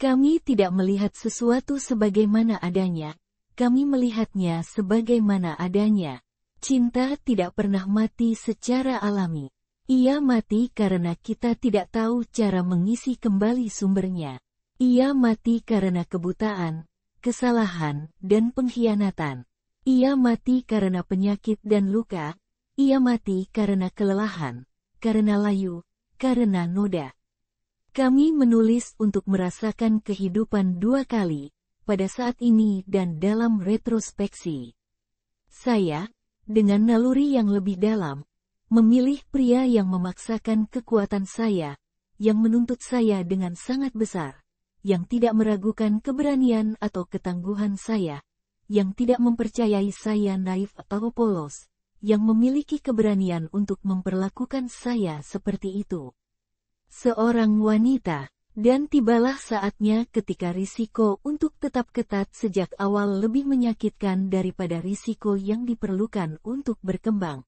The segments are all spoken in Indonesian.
Kami tidak melihat sesuatu sebagaimana adanya, kami melihatnya sebagaimana adanya. Cinta tidak pernah mati secara alami. Ia mati karena kita tidak tahu cara mengisi kembali sumbernya. Ia mati karena kebutaan, kesalahan, dan pengkhianatan. Ia mati karena penyakit dan luka. Ia mati karena kelelahan, karena layu, karena noda. Kami menulis untuk merasakan kehidupan dua kali, pada saat ini dan dalam retrospeksi. Saya, dengan naluri yang lebih dalam, memilih pria yang memaksakan kekuatan saya, yang menuntut saya dengan sangat besar, yang tidak meragukan keberanian atau ketangguhan saya, yang tidak mempercayai saya naif atau polos, yang memiliki keberanian untuk memperlakukan saya seperti itu. Seorang wanita, dan tibalah saatnya ketika risiko untuk tetap ketat sejak awal lebih menyakitkan daripada risiko yang diperlukan untuk berkembang.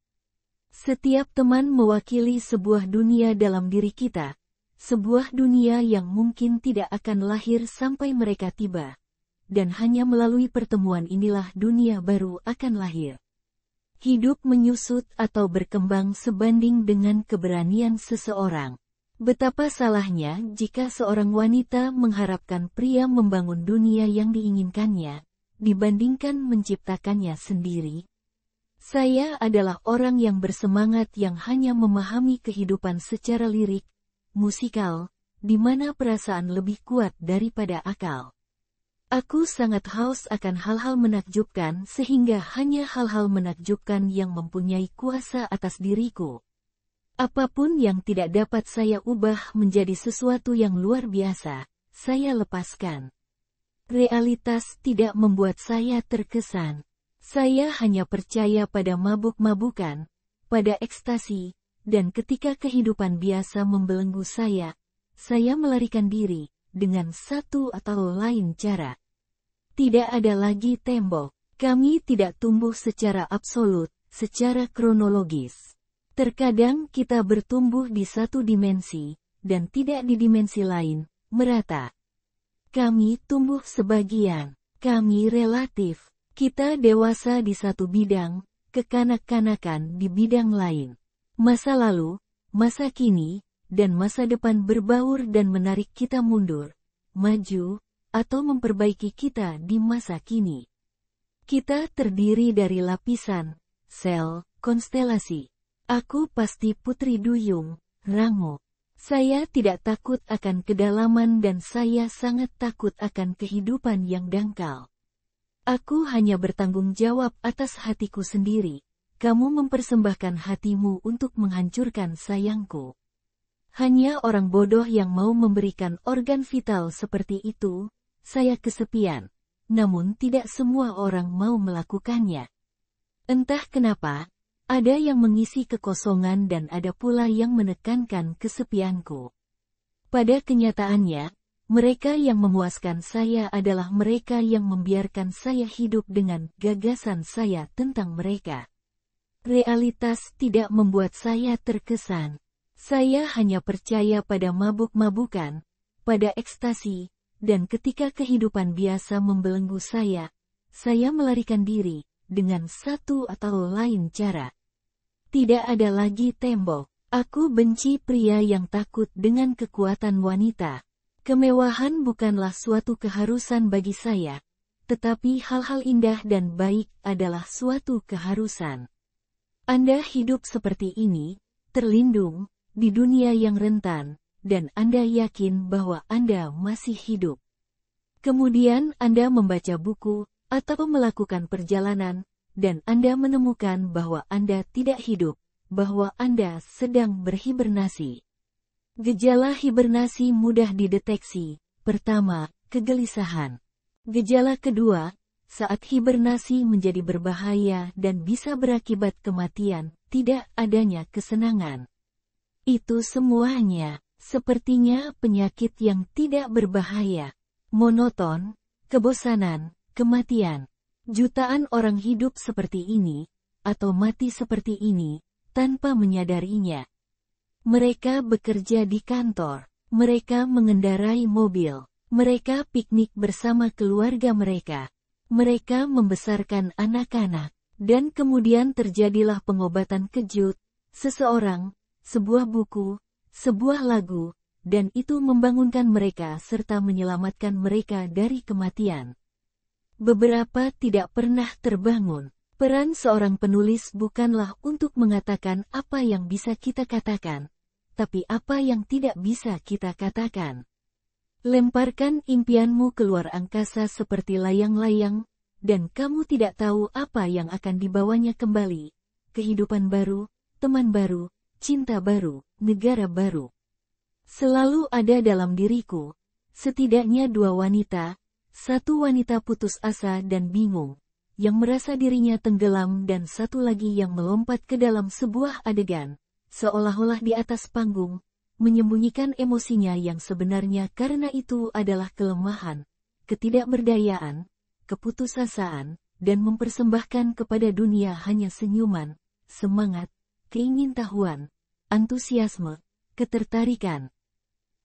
Setiap teman mewakili sebuah dunia dalam diri kita, sebuah dunia yang mungkin tidak akan lahir sampai mereka tiba. Dan hanya melalui pertemuan inilah dunia baru akan lahir. Hidup menyusut atau berkembang sebanding dengan keberanian seseorang. Betapa salahnya jika seorang wanita mengharapkan pria membangun dunia yang diinginkannya, dibandingkan menciptakannya sendiri. Saya adalah orang yang bersemangat yang hanya memahami kehidupan secara lirik, musikal, di mana perasaan lebih kuat daripada akal. Aku sangat haus akan hal-hal menakjubkan sehingga hanya hal-hal menakjubkan yang mempunyai kuasa atas diriku. Apapun yang tidak dapat saya ubah menjadi sesuatu yang luar biasa, saya lepaskan. Realitas tidak membuat saya terkesan. Saya hanya percaya pada mabuk-mabukan, pada ekstasi, dan ketika kehidupan biasa membelenggu saya melarikan diri, dengan satu atau lain cara. Tidak ada lagi tembok. Kami tidak tumbuh secara absolut, secara kronologis. Terkadang kita bertumbuh di satu dimensi, dan tidak di dimensi lain, merata. Kami tumbuh sebagian, kami relatif. Kita dewasa di satu bidang, kekanak-kanakan di bidang lain. Masa lalu, masa kini, dan masa depan berbaur dan menarik kita mundur, maju, atau memperbaiki kita di masa kini. Kita terdiri dari lapisan, sel, konstelasi. Aku pasti Putri Duyung, Rango. Saya tidak takut akan kedalaman dan saya sangat takut akan kehidupan yang dangkal. Aku hanya bertanggung jawab atas hatiku sendiri. Kamu mempersembahkan hatimu untuk menghancurkan sayangku. Hanya orang bodoh yang mau memberikan organ vital seperti itu. Saya kesepian, namun tidak semua orang mau melakukannya. Entah kenapa, ada yang mengisi kekosongan dan ada pula yang menekankan kesepianku. Pada kenyataannya, mereka yang memuaskan saya adalah mereka yang membiarkan saya hidup dengan gagasan saya tentang mereka. Realitas tidak membuat saya terkesan. Saya hanya percaya pada mabuk-mabukan, pada ekstasi, dan ketika kehidupan biasa membelenggu saya melarikan diri, dengan satu atau lain cara. Tidak ada lagi tembok. Aku benci pria yang takut dengan kekuatan wanita. Kemewahan bukanlah suatu keharusan bagi saya, tetapi hal-hal indah dan baik adalah suatu keharusan. Anda hidup seperti ini, terlindung, di dunia yang rentan, dan Anda yakin bahwa Anda masih hidup. Kemudian Anda membaca buku, atau melakukan perjalanan, dan Anda menemukan bahwa Anda tidak hidup, bahwa Anda sedang berhibernasi. Gejala hibernasi mudah dideteksi. Pertama, kegelisahan. Gejala kedua, saat hibernasi menjadi berbahaya dan bisa berakibat kematian, tidak adanya kesenangan. Itu semuanya, sepertinya penyakit yang tidak berbahaya. Monoton, kebosanan, kematian. Jutaan orang hidup seperti ini, atau mati seperti ini, tanpa menyadarinya. Mereka bekerja di kantor, mereka mengendarai mobil, Mereka piknik bersama keluarga mereka. Mereka membesarkan anak-anak. Dan kemudian terjadilah pengobatan kejut, seseorang, sebuah buku, sebuah lagu, dan itu membangunkan mereka serta menyelamatkan mereka dari kematian. Beberapa tidak pernah terbangun. Peran seorang penulis bukanlah untuk mengatakan apa yang bisa kita katakan, tapi apa yang tidak bisa kita katakan. Lemparkan impianmu keluar angkasa seperti layang-layang, dan kamu tidak tahu apa yang akan dibawanya kembali. Kehidupan baru, teman baru, cinta baru, negara baru. Selalu ada dalam diriku, setidaknya 2 wanita, 1 wanita putus asa dan bingung, yang merasa dirinya tenggelam dan 1 lagi yang melompat ke dalam sebuah adegan, seolah-olah di atas panggung, menyembunyikan emosinya yang sebenarnya karena itu adalah kelemahan, ketidakberdayaan, keputusasaan, dan mempersembahkan kepada dunia hanya senyuman, semangat, keingintahuan, antusiasme, ketertarikan.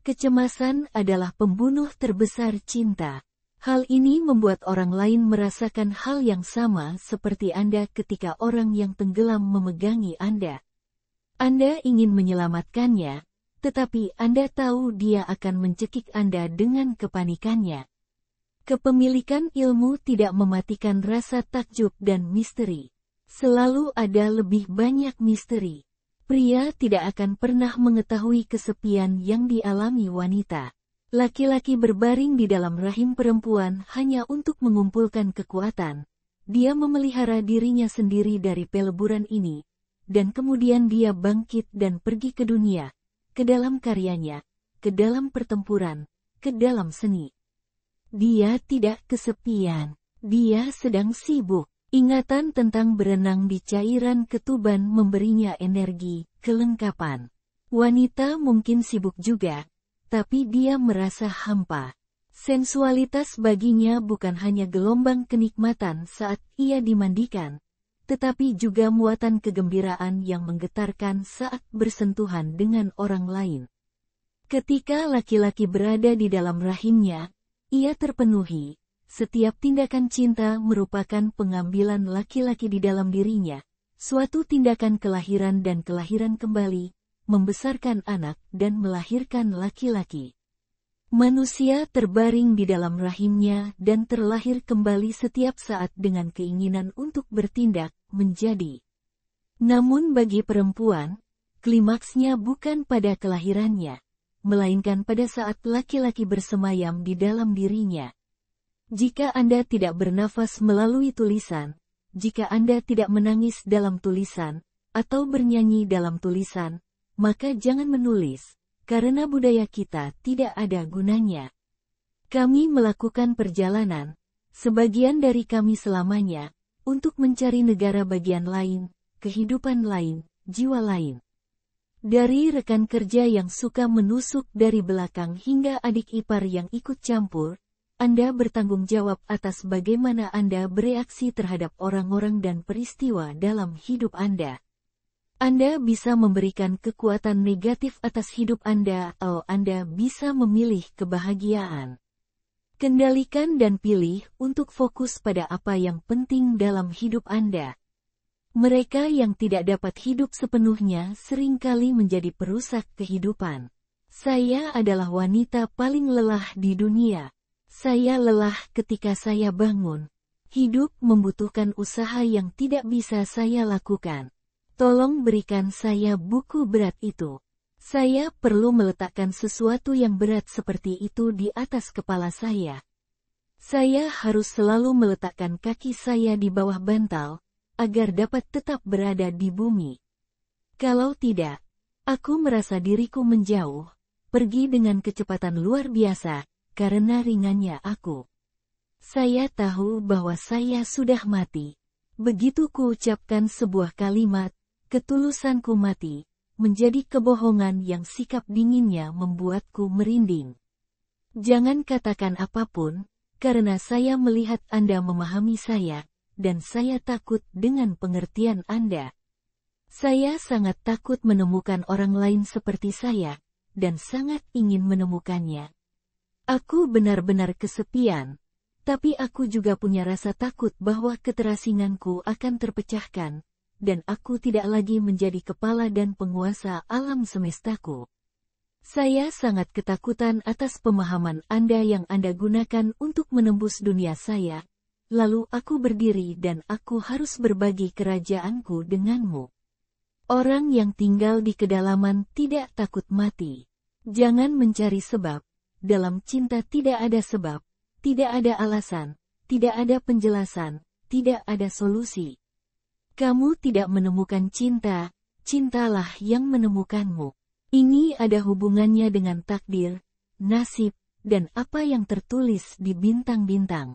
Kecemasan adalah pembunuh terbesar cinta. Hal ini membuat orang lain merasakan hal yang sama seperti Anda ketika orang yang tenggelam memegangi Anda. Anda ingin menyelamatkannya, tetapi Anda tahu dia akan mencekik Anda dengan kepanikannya. Kepemilikan ilmu tidak mematikan rasa takjub dan misteri. Selalu ada lebih banyak misteri. Pria tidak akan pernah mengetahui kesepian yang dialami wanita. Laki-laki berbaring di dalam rahim perempuan hanya untuk mengumpulkan kekuatan. Dia memelihara dirinya sendiri dari peleburan ini, dan kemudian dia bangkit dan pergi ke dunia, ke dalam karyanya, ke dalam pertempuran, ke dalam seni. Dia tidak kesepian. Dia sedang sibuk. Ingatan tentang berenang di cairan ketuban memberinya energi, kelengkapan. Wanita mungkin sibuk juga, tapi dia merasa hampa. Sensualitas baginya bukan hanya gelombang kenikmatan saat ia dimandikan, tetapi juga muatan kegembiraan yang menggetarkan saat bersentuhan dengan orang lain. Ketika laki-laki berada di dalam rahimnya, ia terpenuhi. Setiap tindakan cinta merupakan pengambilan laki-laki di dalam dirinya, suatu tindakan kelahiran dan kelahiran kembali, membesarkan anak dan melahirkan laki-laki. Manusia terbaring di dalam rahimnya dan terlahir kembali setiap saat dengan keinginan untuk bertindak, menjadi. Namun bagi perempuan, klimaksnya bukan pada kelahirannya, melainkan pada saat laki-laki bersemayam di dalam dirinya. Jika Anda tidak bernafas melalui tulisan, jika Anda tidak menangis dalam tulisan, atau bernyanyi dalam tulisan, maka jangan menulis, karena budaya kita tidak ada gunanya. Kami melakukan perjalanan, sebagian dari kami selamanya, untuk mencari negara bagian lain, kehidupan lain, jiwa lain. Dari rekan kerja yang suka menusuk dari belakang hingga adik ipar yang ikut campur, Anda bertanggung jawab atas bagaimana Anda bereaksi terhadap orang-orang dan peristiwa dalam hidup Anda. Anda bisa memberikan kekuatan negatif atas hidup Anda atau Anda bisa memilih kebahagiaan. Kendalikan dan pilih untuk fokus pada apa yang penting dalam hidup Anda. Mereka yang tidak dapat hidup sepenuhnya seringkali menjadi perusak kehidupan. Saya adalah wanita paling lelah di dunia. Saya lelah ketika saya bangun. Hidup membutuhkan usaha yang tidak bisa saya lakukan. Tolong berikan saya buku berat itu. Saya perlu meletakkan sesuatu yang berat seperti itu di atas kepala saya. Saya harus selalu meletakkan kaki saya di bawah bantal, agar dapat tetap berada di bumi. Kalau tidak, aku merasa diriku menjauh, pergi dengan kecepatan luar biasa, karena ringannya aku. Saya tahu bahwa saya sudah mati. Begitu kuucapkan sebuah kalimat, ketulusanku mati, menjadi kebohongan yang sikap dinginnya membuatku merinding. Jangan katakan apapun, karena saya melihat Anda memahami saya, dan saya takut dengan pengertian Anda. Saya sangat takut menemukan orang lain seperti saya, dan sangat ingin menemukannya. Aku benar-benar kesepian. Tapi aku juga punya rasa takut bahwa keterasinganku akan terpecahkan, dan aku tidak lagi menjadi kepala dan penguasa alam semestaku. Saya sangat ketakutan atas pemahaman Anda yang Anda gunakan untuk menembus dunia saya. Lalu aku berdiri dan aku harus berbagi kerajaanku denganmu. Orang yang tinggal di kedalaman tidak takut mati. Jangan mencari sebab. Dalam cinta tidak ada sebab, tidak ada alasan, tidak ada penjelasan, tidak ada solusi. Kamu tidak menemukan cinta, cintalah yang menemukanmu. Ini ada hubungannya dengan takdir, nasib, dan apa yang tertulis di bintang-bintang.